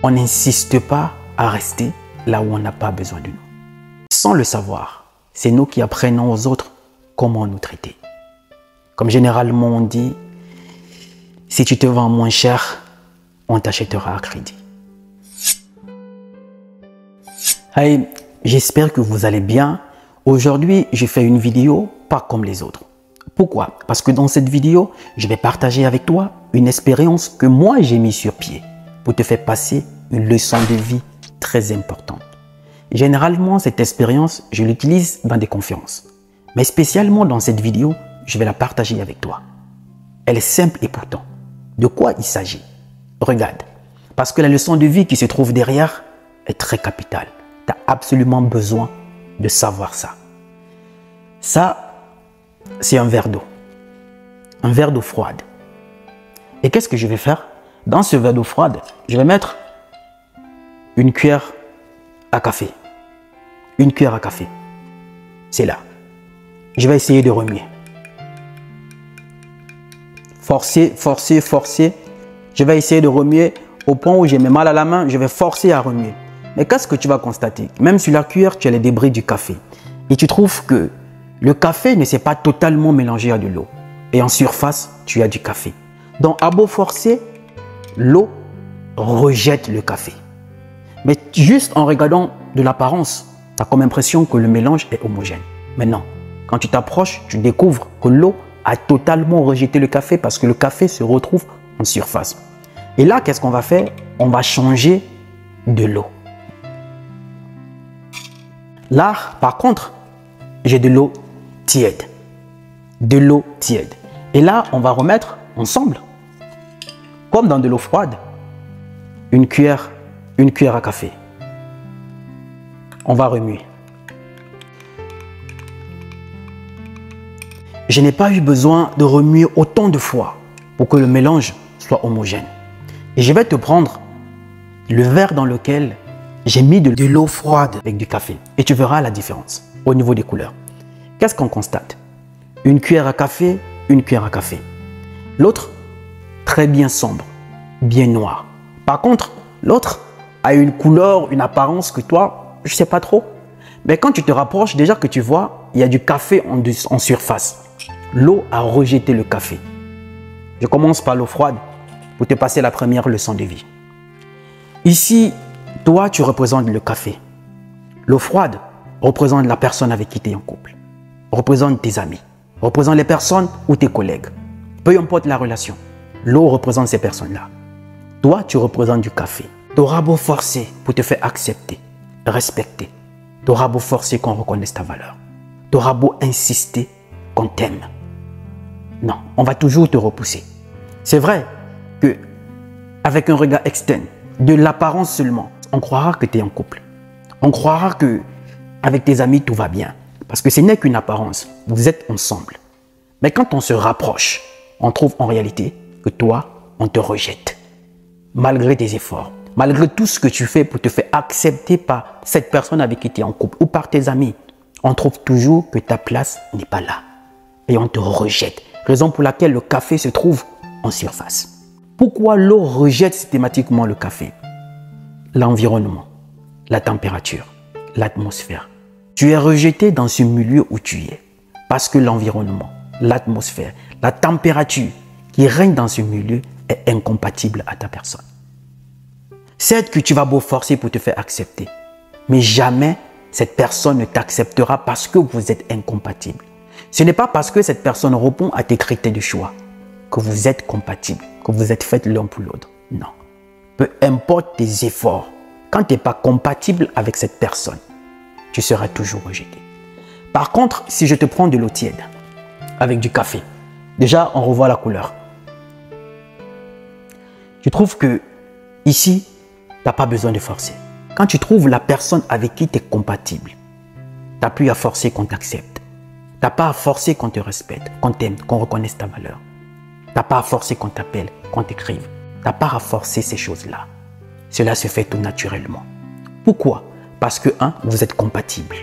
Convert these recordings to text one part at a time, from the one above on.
On n'insiste pas à rester là où on n'a pas besoin de nous. Sans le savoir, c'est nous qui apprenons aux autres comment nous traiter. Comme généralement on dit, si tu te vends moins cher, on t'achètera à crédit. Hey, j'espère que vous allez bien. Aujourd'hui, je fais une vidéo pas comme les autres. Pourquoi? Parce que dans cette vidéo, je vais partager avec toi une expérience que moi j'ai mis sur pied pour te faire passer une leçon de vie très importante. Généralement, cette expérience, je l'utilise dans des conférences. Mais spécialement dans cette vidéo, je vais la partager avec toi. Elle est simple et pourtant. De quoi il s'agit? Regarde. Parce que la leçon de vie qui se trouve derrière est très capitale. Tu as absolument besoin de savoir ça. Ça, c'est un verre d'eau. Un verre d'eau froide. Et qu'est-ce que je vais faire? Dans ce verre d'eau froide, je vais mettre une cuillère à café. Une cuillère à café. C'est là. Je vais essayer de remuer. Forcer, forcer, forcer. Je vais essayer de remuer au point où j'ai mal à la main. Je vais forcer à remuer. Mais qu'est-ce que tu vas constater? Même sur la cuillère, tu as les débris du café. Et tu trouves que le café ne s'est pas totalement mélangé à de l'eau. Et en surface, tu as du café. Donc, à beau forcer, l'eau rejette le café. Mais juste en regardant de l'apparence, tu as comme impression que le mélange est homogène. Mais non, quand tu t'approches, tu découvres que l'eau a totalement rejeté le café parce que le café se retrouve en surface. Et là, qu'est-ce qu'on va faire? On va changer de l'eau. Là, par contre, j'ai de l'eau tiède. De l'eau tiède. Et là, on va remettre ensemble, comme dans de l'eau froide, une cuillère à café. On va remuer. Je n'ai pas eu besoin de remuer autant de fois pour que le mélange soit homogène. Et je vais te prendre le verre dans lequel j'ai mis de l'eau froide avec du café. Et tu verras la différence au niveau des couleurs. Qu'est-ce qu'on constate? Une cuillère à café, une cuillère à café. L'autre, très bien sombre, bien noir. Par contre, l'autre a une couleur, une apparence que toi, je ne sais pas trop. Mais quand tu te rapproches, déjà que tu vois, il y a du café en surface. L'eau a rejeté le café. Je commence par l'eau froide pour te passer la première leçon de vie. Ici, toi, tu représentes le café. L'eau froide représente la personne avec qui tu es en couple. Représente tes amis. Représente les personnes ou tes collègues. Peu importe la relation. L'eau représente ces personnes-là. Toi, tu représentes du café. Tu auras beau forcer pour te faire accepter, respecter. Tu auras beau forcer qu'on reconnaisse ta valeur. Tu auras beau insister qu'on t'aime. Non, on va toujours te repousser. C'est vrai que avec un regard externe, de l'apparence seulement, on croira que tu es en couple. On croira que avec tes amis, tout va bien. Parce que ce n'est qu'une apparence. Vous êtes ensemble. Mais quand on se rapproche, on trouve en réalité que toi, on te rejette. Malgré tes efforts, malgré tout ce que tu fais pour te faire accepter par cette personne avec qui tu es en couple ou par tes amis, on trouve toujours que ta place n'est pas là. Et on te rejette. Raison pour laquelle le café se trouve en surface. Pourquoi l'eau rejette systématiquement le café? L'environnement, la température, l'atmosphère. Tu es rejeté dans ce milieu où tu es. Parce que l'environnement, l'atmosphère, la température qui règne dans ce milieu est incompatible à ta personne. Certes que tu vas beau forcer pour te faire accepter, mais jamais cette personne ne t'acceptera parce que vous êtes incompatible. Ce n'est pas parce que cette personne répond à tes critères de choix que vous êtes compatible, que vous êtes faits l'un pour l'autre. Non. Peu importe tes efforts, quand tu n'es pas compatible avec cette personne, tu seras toujours rejeté. Par contre, si je te prends de l'eau tiède avec du café, déjà on revoit la couleur. Tu trouves que ici, tu n'as pas besoin de forcer. Quand tu trouves la personne avec qui tu es compatible, tu n'as plus à forcer qu'on t'accepte. Tu n'as pas à forcer qu'on te respecte, qu'on t'aime, qu'on reconnaisse ta valeur. Tu n'as pas à forcer qu'on t'appelle, qu'on t'écrive. Tu n'as pas à forcer ces choses-là. Cela se fait tout naturellement. Pourquoi? Parce que, un, vous êtes compatibles.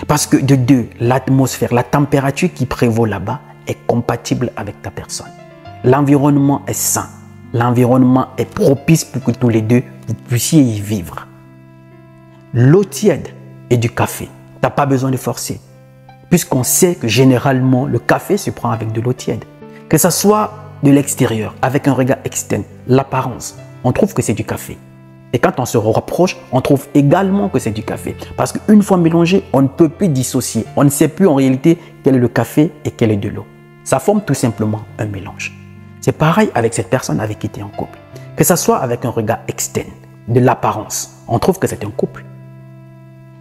Parce que, de deux, l'atmosphère, la température qui prévaut là-bas est compatible avec ta personne. L'environnement est sain. l'environnement est propice pour que tous les deux, vous puissiez y vivre. L'eau tiède et du café, tu n'as pas besoin de forcer. Puisqu'on sait que généralement, le café se prend avec de l'eau tiède. Que ce soit de l'extérieur, avec un regard externe, l'apparence, on trouve que c'est du café. Et quand on se rapproche, on trouve également que c'est du café. Parce qu'une fois mélangé, on ne peut plus dissocier. On ne sait plus en réalité quel est le café et quel est de l'eau. Ça forme tout simplement un mélange. C'est pareil avec cette personne avec qui tu es en couple. Que ce soit avec un regard externe, de l'apparence, on trouve que c'est un couple.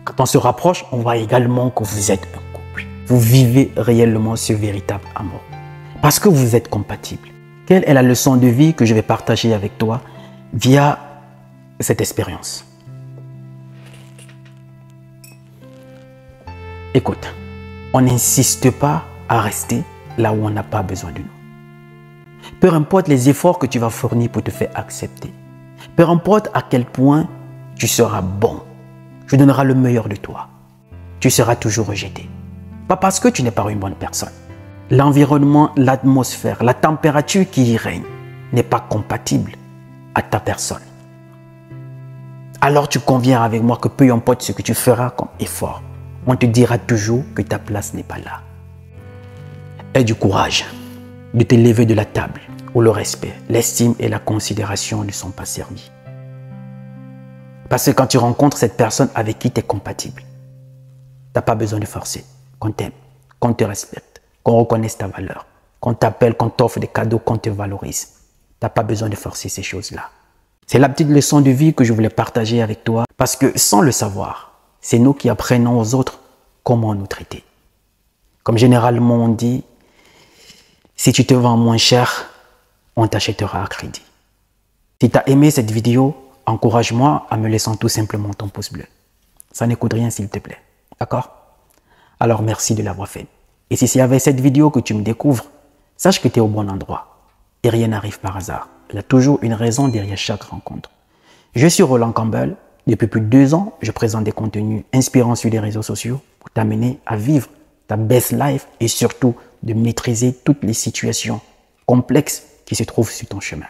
Quand on se rapproche, on voit également que vous êtes un couple. Vous vivez réellement ce véritable amour. Parce que vous êtes compatibles. Quelle est la leçon de vie que je vais partager avec toi via cette expérience? Écoute, on n'insiste pas à rester là où on n'a pas besoin de nous. Peu importe les efforts que tu vas fournir pour te faire accepter. Peu importe à quel point tu seras bon. Tu donneras le meilleur de toi. Tu seras toujours rejeté. Pas parce que tu n'es pas une bonne personne. L'environnement, l'atmosphère, la température qui y règne n'est pas compatible à ta personne. Alors tu conviens avec moi que peu importe ce que tu feras comme effort, on te dira toujours que ta place n'est pas là. Aie du courage de te lever de la table où le respect, l'estime et la considération ne sont pas servis. Parce que quand tu rencontres cette personne avec qui tu es compatible, tu n'as pas besoin de forcer, qu'on t'aime, qu'on te respecte, qu'on reconnaisse ta valeur, qu'on t'appelle, qu'on t'offre des cadeaux, qu'on te valorise. Tu n'as pas besoin de forcer ces choses-là. C'est la petite leçon de vie que je voulais partager avec toi parce que sans le savoir, c'est nous qui apprenons aux autres comment nous traiter. Comme généralement on dit, si tu te vends moins cher, on t'achètera à crédit. Si tu as aimé cette vidéo, encourage-moi en me laissant tout simplement ton pouce bleu. Ça ne coûte rien s'il te plaît. D'accord? Alors merci de l'avoir fait. Et si c'est avec cette vidéo que tu me découvres, sache que tu es au bon endroit. Et rien n'arrive par hasard. Il y a toujours une raison derrière chaque rencontre. Je suis Roland Campbell. Depuis plus de 2 ans, je présente des contenus inspirants sur les réseaux sociaux pour t'amener à vivre ta best life et surtout de maîtriser toutes les situations complexes qui se trouvent sur ton chemin.